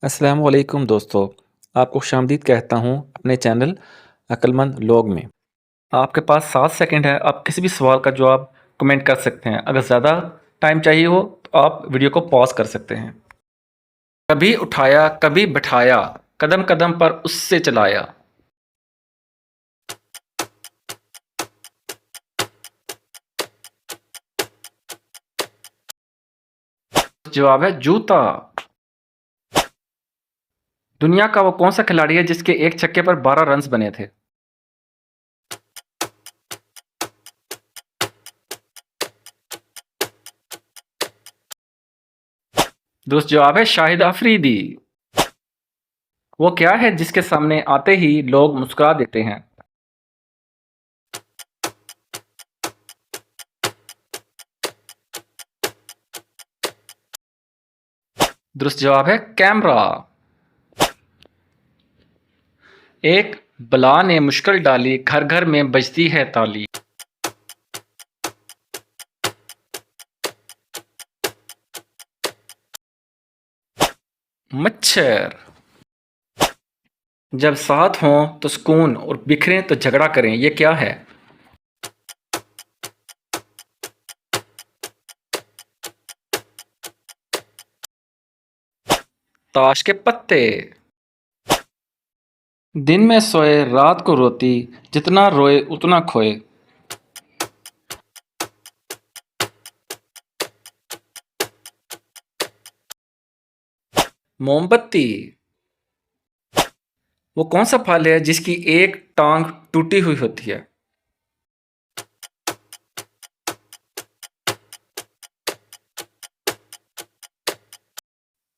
अस्सलाम वालेकुम दोस्तों, आपको खुशामदीद कहता हूँ अपने चैनल अक्लमंद लोग में। आपके पास 7 सेकंड है, आप किसी भी सवाल का जवाब कमेंट कर सकते हैं। अगर ज़्यादा टाइम चाहिए हो तो आप वीडियो को पॉज़ कर सकते हैं। कभी उठाया, कभी बिठाया, कदम-कदम पर उससे चलाया। जवाब है जूता। दुनिया का वो कौन सा खिलाड़ी है जिसके एक छक्के पर 12 रन्स बने थे? दुरुस्त जवाब है शाहिद अफरीदी। वो क्या है जिसके सामने आते ही लोग मुस्कुरा देते हैं? दुरुस्त जवाब है कैमरा। एक बला ने मुश्किल डाली, घर घर में बजती है ताली। मच्छर। जब साथ हों तो सुकून और बिखरें तो झगड़ा करें, ये क्या है? ताश के पत्ते। दिन में सोए रात को रोती, जितना रोए उतना खोए। मोमबत्ती। वो कौन सा फल है जिसकी एक टांग टूटी हुई होती है?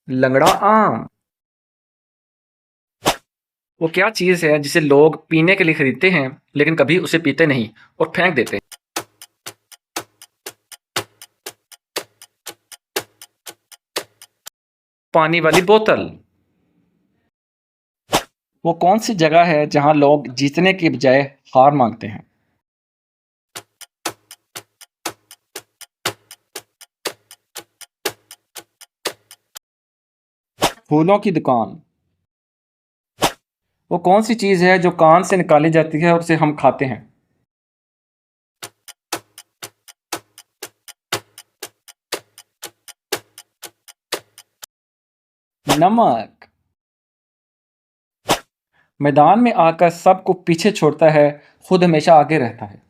लंगड़ा आम। वो क्या चीज़ है जिसे लोग पीने के लिए खरीदते हैं लेकिन कभी उसे पीते नहीं और फेंक देते हैं? पानी वाली बोतल। वो कौन सी जगह है जहां लोग जीतने की बजाय हार मांगते हैं? फूलों की दुकान। वो कौन सी चीज़ है जो कान से निकाली जाती है और उसे हम खाते हैं? नमक। मैदान में आकर सबको पीछे छोड़ता है, खुद हमेशा आगे रहता है।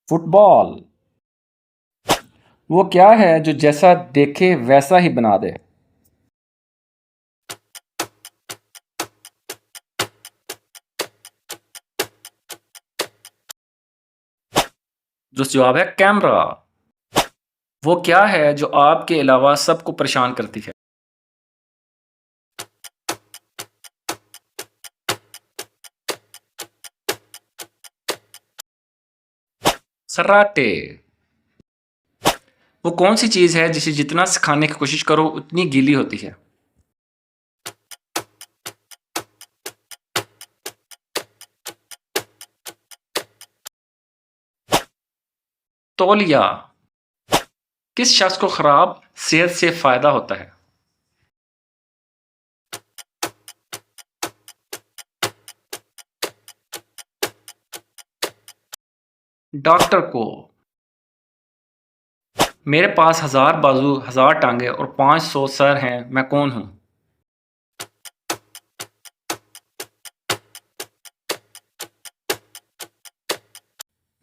फुटबॉल। वो क्या है जो जैसा देखे वैसा ही बना दे? जो जवाब है कैमरा। वो क्या है जो आपके अलावा सबको परेशान करती है? सराटे। वो कौन सी चीज़ है जिसे जितना सिखाने की कोशिश करो उतनी गीली होती है? तौलिया। किस शख्स को खराब सेहत से फायदा होता है? डॉक्टर को। मेरे पास 1000 बाजू, 1000 टांगे और 500 सर हैं, मैं कौन हूँ?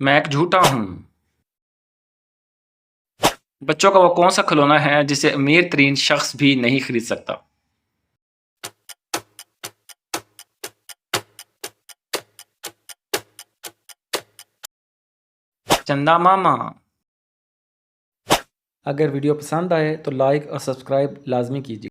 मैं एक झूठा हूँ। बच्चों का वो कौन सा खिलौना है जिसे अमीर तरीन शख्स भी नहीं खरीद सकता? चंदा मामा। अगर वीडियो पसंद आए तो लाइक और सब्सक्राइब लाजमी कीजिए।